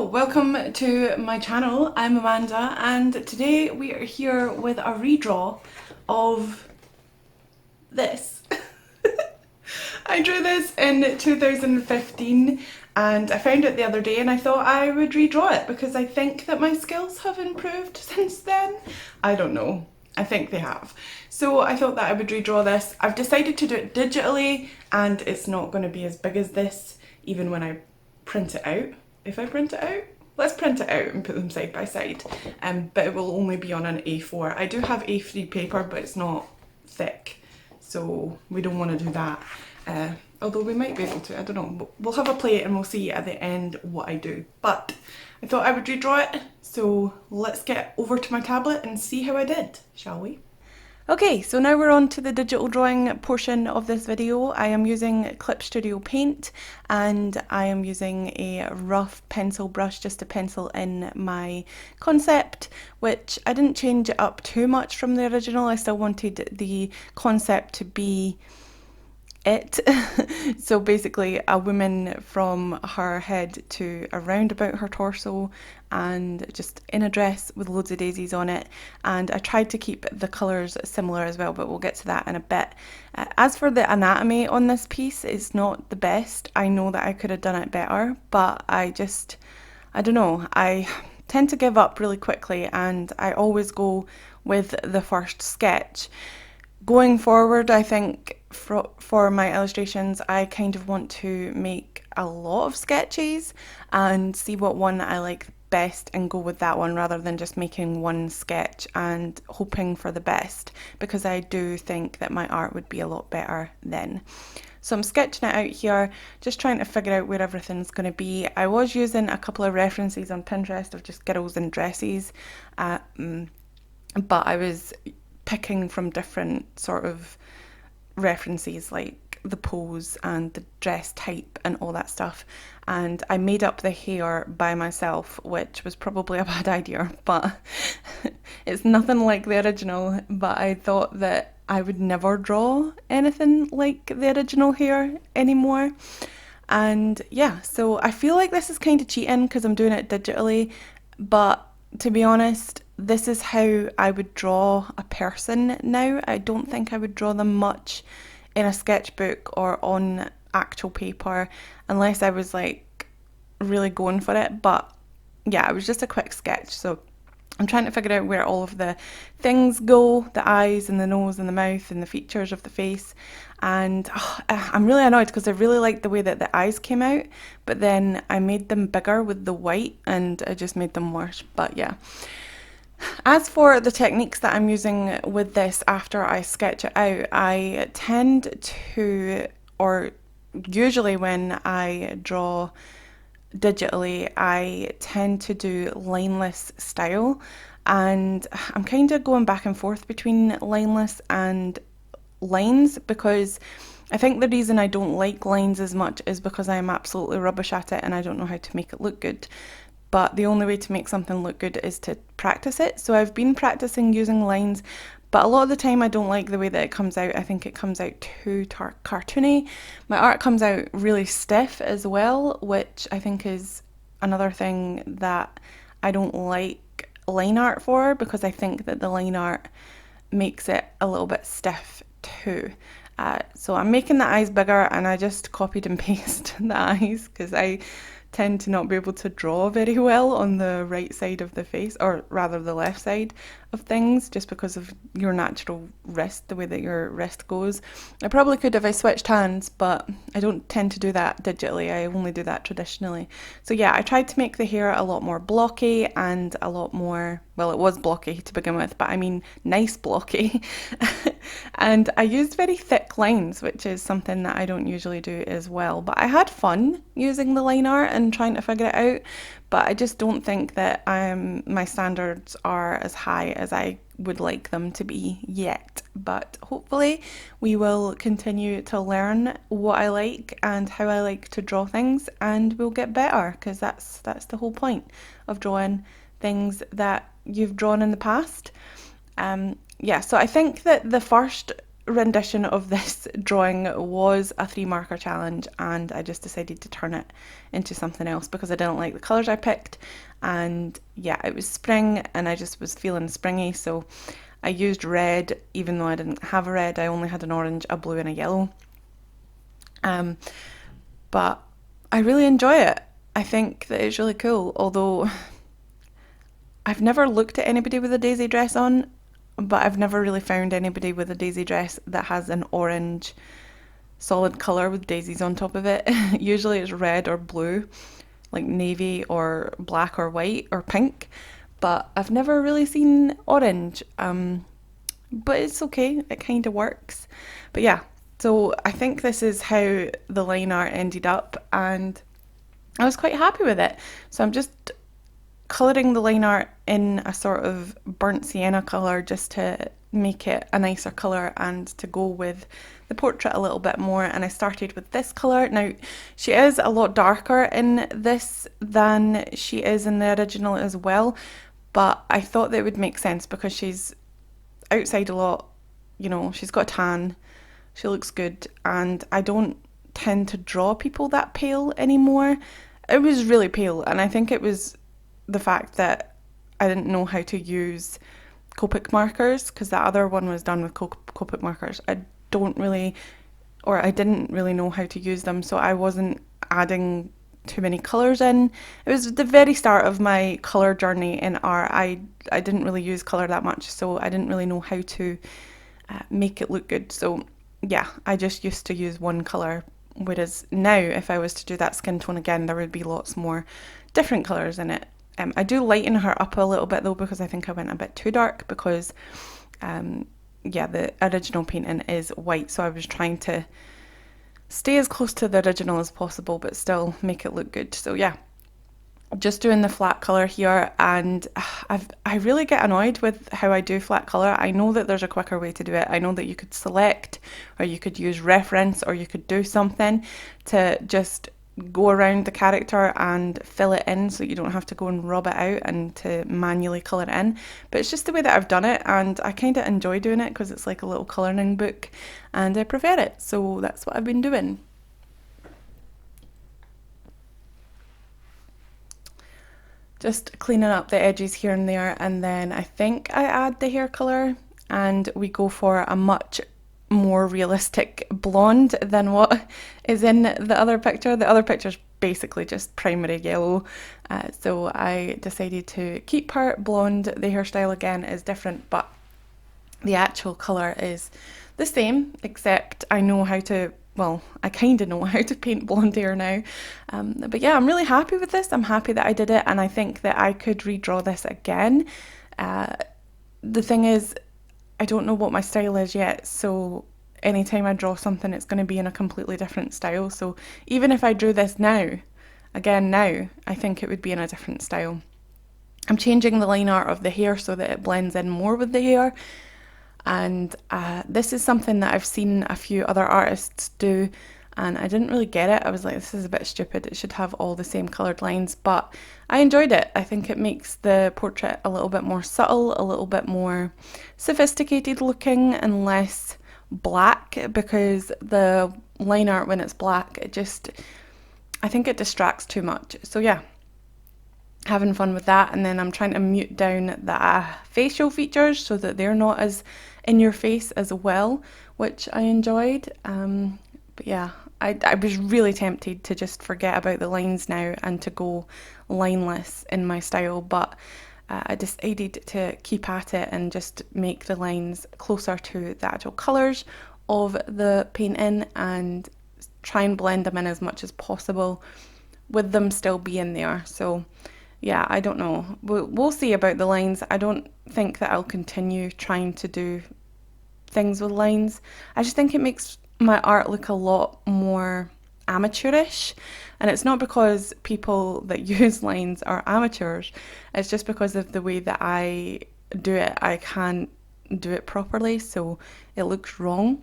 So, welcome to my channel. I'm Amanda, and today we are here with a redraw of this. I drew this in 2015 and I found it the other day and I thought I would redraw it because I think that my skills have improved since then. I don't know. I think they have. So I thought that I would redraw this. I've decided to do it digitally and it's not going to be as big as this even when I print it out. If I print it out? Let's print it out and put them side by side. But it will only be on an A4. I do have A3 paper, but it's not thick, so we don't want to do that. Although we might be able to, I don't know. We'll have a play and we'll see at the end what I do. But I thought I would redraw it, so let's get over to my tablet and see how I did, shall we? Okay, so now we're on to the digital drawing portion of this video. I am using Clip Studio Paint and I am using a rough pencil brush just to pencil in my concept, which I didn't change it up too much from the original. I still wanted the concept to be it. So basically a woman from her head to around about her torso and just in a dress with loads of daisies on it, and I tried to keep the colours similar as well, but we'll get to that in a bit. As for the anatomy on this piece, it's not the best. I know that I could have done it better, but I don't know, I tend to give up really quickly and I always go with the first sketch. Going forward, I think for my illustrations, I kind of want to make a lot of sketches and see what one I like best and go with that one rather than just making one sketch and hoping for the best, because I do think that my art would be a lot better then. So I'm sketching it out here, just trying to figure out where everything's going to be. I was using a couple of references on Pinterest of just girls in dresses, but I was picking from different sort of references like the pose and the dress type and all that stuff, and I made up the hair by myself, which was probably a bad idea, but it's nothing like the original. But I thought that I would never draw anything like the original hair anymore, and yeah, so I feel like this is kind of cheating because I'm doing it digitally, but to be honest, this is how I would draw a person now. I don't think I would draw them much in a sketchbook or on actual paper unless I was like really going for it. But yeah, it was just a quick sketch, so I'm trying to figure out where all of the things go, the eyes and the nose and the mouth and the features of the face. And I'm really annoyed because I really liked the way that the eyes came out, but then I made them bigger with the white and I just made them worse. But yeah. As for the techniques that I'm using with this after I sketch it out, I tend to, or usually when I draw digitally, I tend to do lineless style, and I'm kind of going back and forth between lineless and lines because I think the reason I don't like lines as much is because I'm absolutely rubbish at it and I don't know how to make it look good. But the only way to make something look good is to practice it. So I've been practicing using lines, but a lot of the time I don't like the way that it comes out. I think it comes out too cartoony. My art comes out really stiff as well, which I think is another thing that I don't like line art for, because I think that the line art makes it a little bit stiff too. So I'm making the eyes bigger and I just copied and pasted the eyes because I tend to not be able to draw very well on the right side of the face, or rather the left side of things, just because of your natural wrist, the way that your wrist goes. I probably could if I switched hands, but I don't tend to do that digitally. I only do that traditionally. So yeah, I tried to make the hair a lot more blocky and a lot more, well, it was blocky to begin with, but I mean nice blocky. And I used very thick lines, which is something that I don't usually do as well. But I had fun using the line art and trying to figure it out. But I just don't think that my standards are as high as I would like them to be yet. But hopefully we will continue to learn what I like and how I like to draw things, and we'll get better, because that's the whole point of drawing things that you've drawn in the past. Yeah, so I think that the first rendition of this drawing was a 3 marker challenge, and I just decided to turn it into something else because I didn't like the colours I picked. And yeah, it was spring and I just was feeling springy, so I used red even though I didn't have a red. I only had an orange, a blue and a yellow. But I really enjoy it. I think that it's really cool, although I've never looked at anybody with a daisy dress on, but I've never really found anybody with a daisy dress that has an orange solid colour with daisies on top of it. Usually it's red or blue, like navy or black or white or pink, but I've never really seen orange. But it's okay, it kind of works. But yeah, so I think this is how the line art ended up, and I was quite happy with it. So I'm just colouring the line art in a sort of burnt sienna colour just to make it a nicer colour and to go with the portrait a little bit more. And I started with this colour. Now, she is a lot darker in this than she is in the original as well, but I thought that it would make sense because she's outside a lot, you know, she's got a tan, she looks good, and I don't tend to draw people that pale anymore. It was really pale, and I think it was the fact that I didn't know how to use Copic markers, because that other one was done with Copic markers. I didn't really know how to use them, so I wasn't adding too many colours in. It was the very start of my colour journey in art. I didn't really use colour that much, so I didn't really know how to make it look good. So yeah, I just used to use one colour, whereas now if I was to do that skin tone again, there would be lots more different colours in it. I do lighten her up a little bit though, because I think I went a bit too dark, because yeah, the original painting is white, so I was trying to stay as close to the original as possible but still make it look good. So yeah, just doing the flat colour here, and I really get annoyed with how I do flat colour. I know that there's a quicker way to do it. I know that you could select, or you could use reference, or you could do something to just go around the character and fill it in so you don't have to go and rub it out and to manually colour it in. But it's just the way that I've done it, and I kind of enjoy doing it because it's like a little colouring book and I prefer it. So that's what I've been doing. Just cleaning up the edges here and there, and then I think I add the hair colour and we go for a much more realistic blonde than what is in the other picture. The other picture's basically just primary yellow, so I decided to keep her blonde. The hairstyle again is different, but the actual colour is the same, except I know how to, well, I kind of know how to paint blonde hair now. But yeah, I'm really happy with this. I'm happy that I did it, and I think that I could redraw this again. The thing is, I don't know what my style is yet, so anytime I draw something, it's going to be in a completely different style. So even if I drew this now, I think it would be in a different style. I'm changing the line art of the hair so that it blends in more with the hair. And this is something that I've seen a few other artists do, and I didn't really get it. I was like, this is a bit stupid, it should have all the same coloured lines, but I enjoyed it. I think it makes the portrait a little bit more subtle, a little bit more sophisticated looking and less black, because the line art when it's black, I think it distracts too much. So yeah, having fun with that. And then I'm trying to mute down the facial features so that they're not as in your face as well, which I enjoyed. But yeah, I was really tempted to just forget about the lines now and to go lineless in my style, but I decided to keep at it and just make the lines closer to the actual colours of the painting and try and blend them in as much as possible with them still being there. So yeah, I don't know. We'll see about the lines. I don't think that I'll continue trying to do things with lines. I just think it makes my art look a lot more amateurish, and it's not because people that use lines are amateurs, it's just because of the way that I do it. I can't do it properly, so it looks wrong.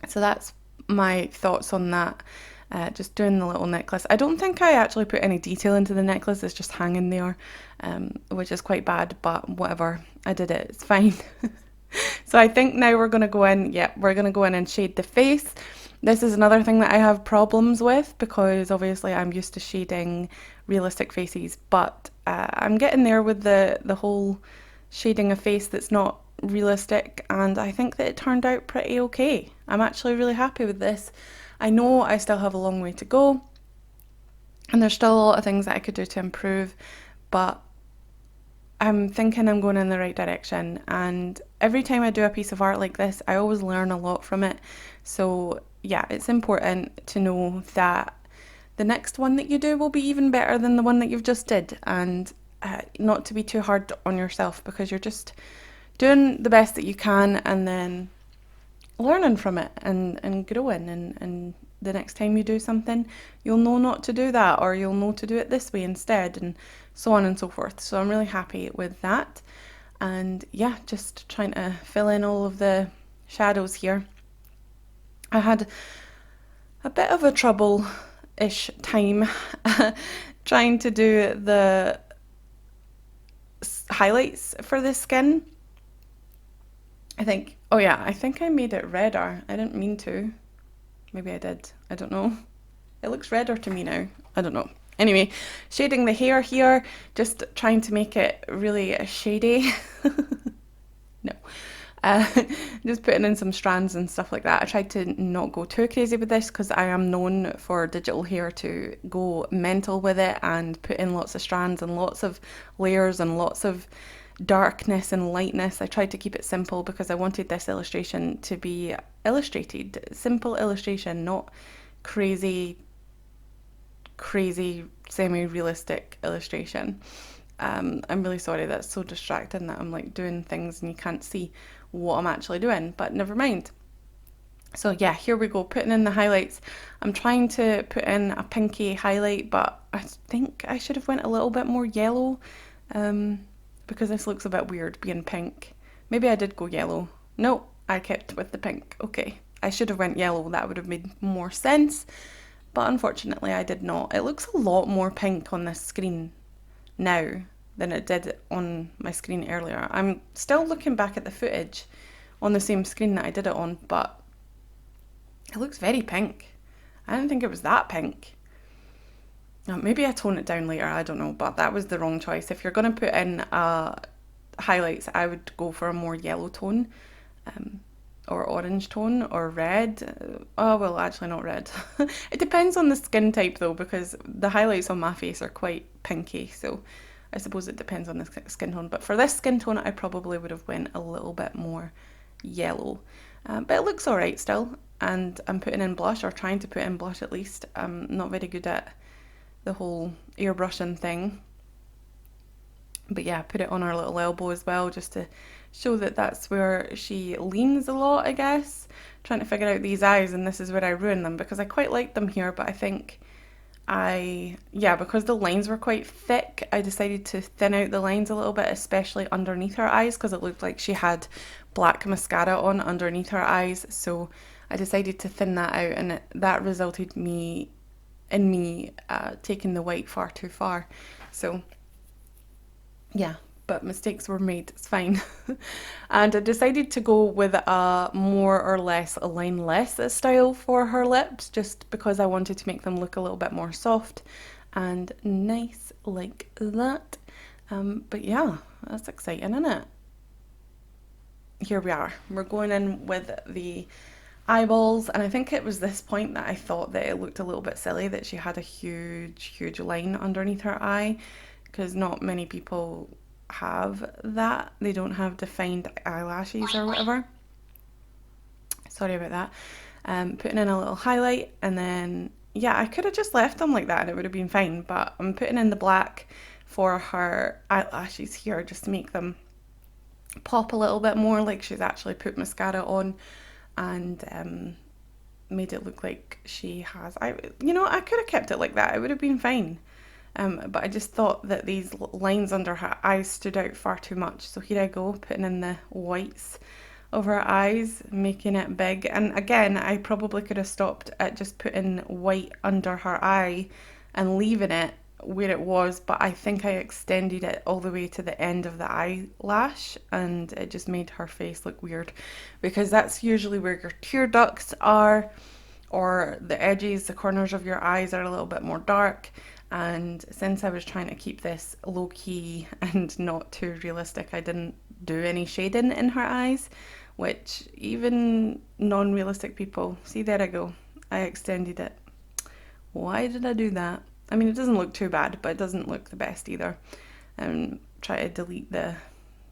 So that's my thoughts on that. Just doing the little necklace. I don't think I actually put any detail into the necklace, it's just hanging there, which is quite bad, but whatever, I did it, it's fine. So I think now we're going to go in, yeah, we're going to go in and shade the face. This is another thing that I have problems with because obviously I'm used to shading realistic faces, but I'm getting there with the whole shading a face that's not realistic, and I think that it turned out pretty okay. I'm actually really happy with this. I know I still have a long way to go, and there's still a lot of things that I could do to improve, but I'm thinking I'm going in the right direction. And every time I do a piece of art like this, I always learn a lot from it. So, yeah, it's important to know that the next one that you do will be even better than the one that you've just did, and not to be too hard on yourself because you're just doing the best that you can and then learning from it and growing, and the next time you do something you'll know not to do that, or you'll know to do it this way instead, and so on and so forth. So I'm really happy with that, and yeah, just trying to fill in all of the shadows here. I had a bit of a trouble-ish time trying to do the highlights for the skin. Oh yeah, I think I made it redder. I didn't mean to. Maybe I did. I don't know. It looks redder to me now. I don't know. Anyway, shading the hair here, just trying to make it really shady. No. Uh, just putting in some strands and stuff like that. I tried to not go too crazy with this because I am known for digital hair to go mental with it and put in lots of strands and lots of layers and lots of darkness and lightness. I tried to keep it simple because I wanted this illustration to be illustrated. Simple illustration, not crazy semi-realistic illustration. I'm really sorry, that's so distracting that I'm like doing things and you can't see what I'm actually doing, but never mind. So yeah, here we go, putting in the highlights. I'm trying to put in a pinky highlight, but I think I should have went a little bit more yellow, because this looks a bit weird being pink. Maybe I did go yellow. No, I kept with the pink. Okay, I should have went yellow, that would have made more sense, but unfortunately I did not. It looks a lot more pink on this screen now than it did on my screen earlier. I'm still looking back at the footage on the same screen that I did it on, but it looks very pink. I didn't think it was that pink. Maybe I tone it down later, I don't know, but that was the wrong choice. If you're going to put in highlights, I would go for a more yellow tone, or orange tone, or red. Oh, well, actually not red. It depends on the skin type though, because the highlights on my face are quite pinky, so I suppose it depends on the skin tone. But for this skin tone, I probably would have went a little bit more yellow. But it looks alright still, and I'm putting in blush, or trying to put in blush at least. I'm not very good at the whole airbrushing thing, but yeah, put it on her little elbow as well, just to show that that's where she leans a lot, I guess. Trying to figure out these eyes, and this is where I ruin them, because I quite like them here, but I think because the lines were quite thick, I decided to thin out the lines a little bit, especially underneath her eyes, because it looked like she had black mascara on underneath her eyes. So I decided to thin that out, and that resulted in me taking the white far too far. So yeah, but mistakes were made, it's fine. And I decided to go with a more or less a line less style for her lips, just because I wanted to make them look a little bit more soft and nice like that. But yeah, that's exciting, isn't it? Here we are, we're going in with the eyeballs, and I think it was this point that I thought that it looked a little bit silly that she had a huge line underneath her eye, because not many people have that. They don't have defined eyelashes or whatever. Sorry about that. Putting in a little highlight, and then yeah, I could have just left them like that and it would have been fine, but I'm putting in the black for her eyelashes here just to make them pop a little bit more, like she's actually put mascara on, and made it look like she has. I could have kept it like that, it would have been fine. But I just thought that these lines under her eyes stood out far too much. So here I go, putting in the whites of her eyes, making it big. And again, I probably could have stopped at just putting white under her eye and leaving it where it was, but I think I extended it all the way to the end of the eyelash, and it just made her face look weird, because that's usually where your tear ducts are, or the edges, the corners of your eyes are a little bit more dark. And since I was trying to keep this low key and not too realistic, I didn't do any shading in her eyes, which even non-realistic people, see, there I go, I extended it. Why did I do that? I mean, it doesn't look too bad, but it doesn't look the best either. Try to delete the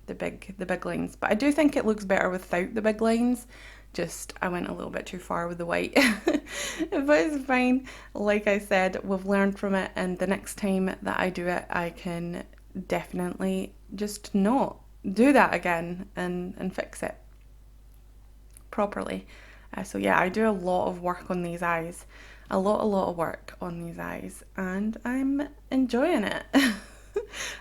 big lines, but I do think it looks better without the big lines. Just I went a little bit too far with the white, but it's fine. Like I said, we've learned from it, and the next time that I do it, I can definitely just not do that again and fix it properly. So yeah, I do a lot of work on these eyes, a lot of work on these eyes, and I'm enjoying it.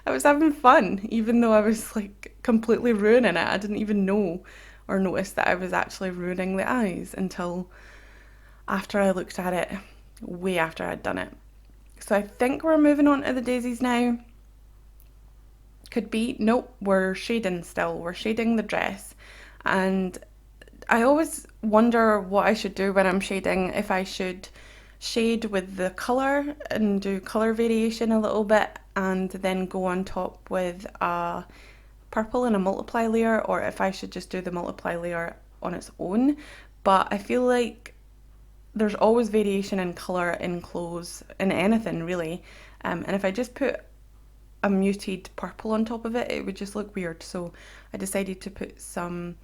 I was having fun, even though I was like completely ruining it. I didn't even know or notice that I was actually ruining the eyes until after I looked at it, way after I'd done it. So I think we're moving on to the daisies now. Could be. Nope, we're shading still. We're shading the dress. And I always wonder what I should do when I'm shading, if I should shade with the colour and do colour variation a little bit and then go on top with a purple and a multiply layer, or if I should just do the multiply layer on its own. But I feel like there's always variation in colour in clothes, in anything really, and if I just put a muted purple on top of it, it would just look weird. So I decided to put some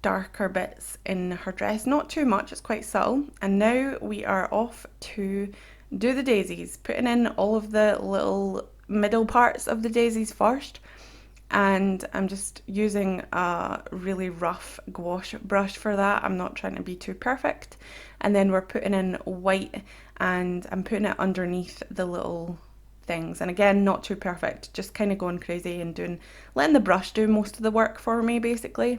darker bits in her dress, not too much, it's quite subtle. And now we are off to do the daisies, putting in all of the little middle parts of the daisies first. And I'm just using a really rough gouache brush for that. I'm not trying to be too perfect. And then we're putting in white, and I'm putting it underneath the little things. And again, not too perfect, just kind of going crazy and letting the brush do most of the work for me basically.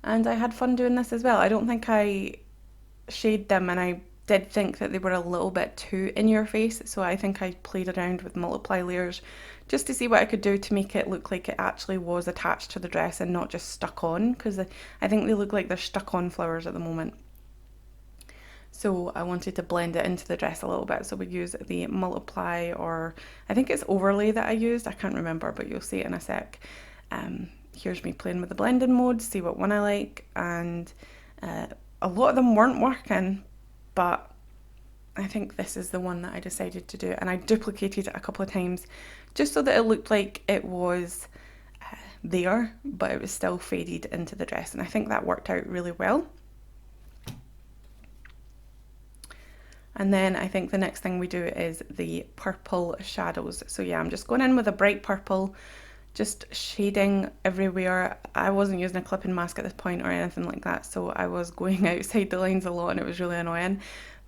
And I had fun doing this as well. I don't think I shade them, and I did think that they were a little bit too in your face, so I think I played around with multiply layers just to see what I could do to make it look like it actually was attached to the dress and not just stuck on, because I think they look like they're stuck on flowers at the moment. So I wanted to blend it into the dress a little bit, so we use the multiply, or I think it's overlay that I used, I can't remember, but you'll see it in a sec. Here's me playing with the blending mode, see what one I like, and a lot of them weren't working, but I think this is the one that I decided to do, and I duplicated it a couple of times just so that it looked like it was there, but it was still faded into the dress, and I think that worked out really well. And then I think the next thing we do is the purple shadows. So yeah, I'm just going in with a bright purple, just shading everywhere. I wasn't using a clipping mask at this point or anything like that, so I was going outside the lines a lot and it was really annoying.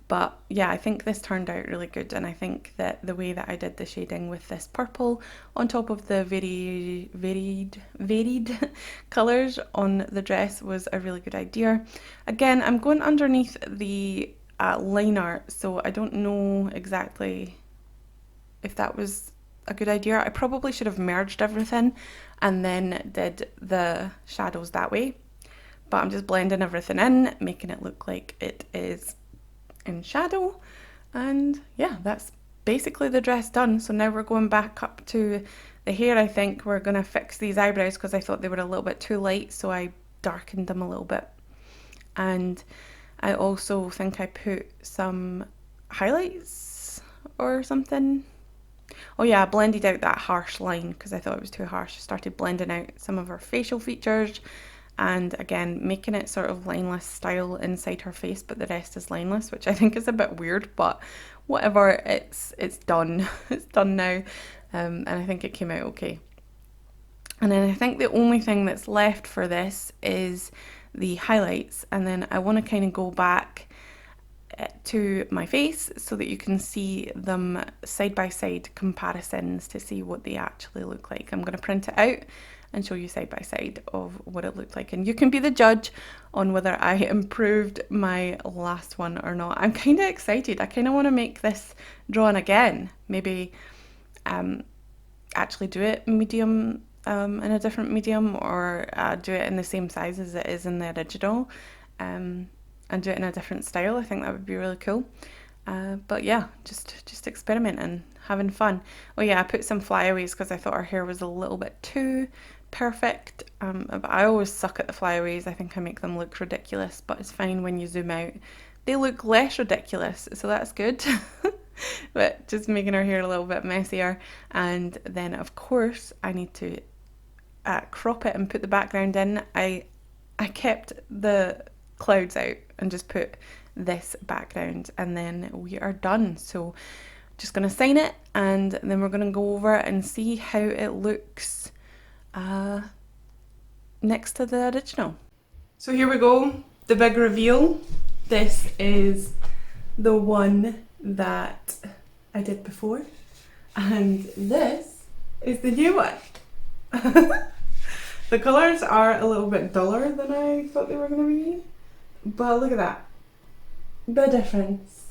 But yeah, I think this turned out really good, and I think that the way that I did the shading with this purple on top of the varied colours on the dress was a really good idea. Again, I'm going underneath the liner, so I don't know exactly if that was a good idea. I probably should have merged everything and then did the shadows that way, but I'm just blending everything in, making it look like it is in shadow. And yeah, that's basically the dress done. So now we're going back up to the hair. I think we're gonna fix these eyebrows because I thought they were a little bit too light, so I darkened them a little bit. And I also think I put some highlights or something. Oh yeah, I blended out that harsh line because I thought it was too harsh. I started blending out some of her facial features, and again making it sort of lineless style inside her face, but the rest is lineless, which I think is a bit weird, but whatever, it's done. It's done now, and I think it came out okay. And then I think the only thing that's left for this is the highlights, and then I want to kind of go back to my face so that you can see them side by side comparisons to see what they actually look like. I'm going to print it out and show you side by side of what it looked like, and you can be the judge on whether I improved my last one or not. I'm kind of excited. I kind of want to make this drawing again, maybe actually do it medium, in a different medium, or do it in the same size as it is in the original, and do it in a different style. I think that would be really cool. But yeah, just experimenting, having fun. Oh yeah, I put some flyaways because I thought her hair was a little bit too perfect. But I always suck at the flyaways. I think I make them look ridiculous, but it's fine when you zoom out. They look less ridiculous, so that's good. But just making her hair a little bit messier. And then of course I need to crop it and put the background in. I kept the clouds out and just put this background, and then we are done. So just gonna sign it, and then we're gonna go over and see how it looks next to the original. So here we go, the big reveal. This is the one that I did before, and this is the new one. The colours are a little bit duller than I thought they were going to be, but look at that, big difference.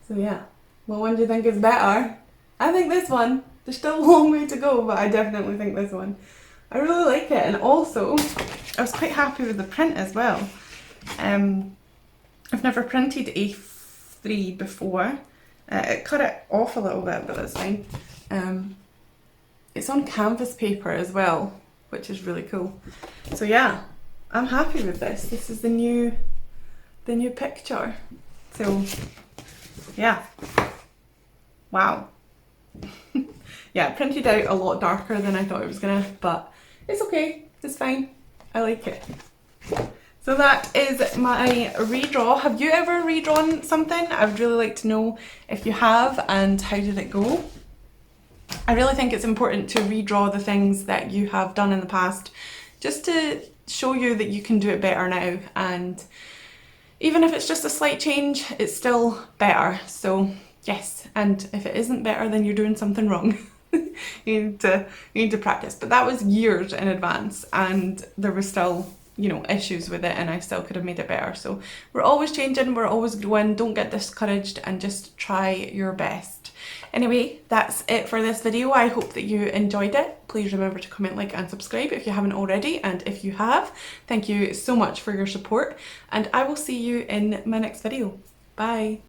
So yeah, what one do you think is better? I think this one. There's still a long way to go, but I definitely think this one. I really like it, and also I was quite happy with the print as well. I've never printed A3 before. It cut it off a little bit, but that's fine. It's on canvas paper as well, which is really cool. So yeah, I'm happy with this. This is the new picture. So yeah, wow. Yeah, it printed out a lot darker than I thought it was gonna, but it's okay, it's fine. I like it. So that is my redraw. Have you ever redrawn something? I would really like to know if you have, and how did it go? I really think it's important to redraw the things that you have done in the past, just to show you that you can do it better now, and even if it's just a slight change, it's still better. So yes, and if it isn't better, then you're doing something wrong. You need to practice. But that was years in advance, and there was still, you know, issues with it, and I still could have made it better. So we're always changing, we're always growing. Don't get discouraged, and just try your best. Anyway, that's it for this video. I hope that you enjoyed it. Please remember to comment, like, and subscribe if you haven't already, and if you have, thank you so much for your support, and I will see you in my next video. Bye.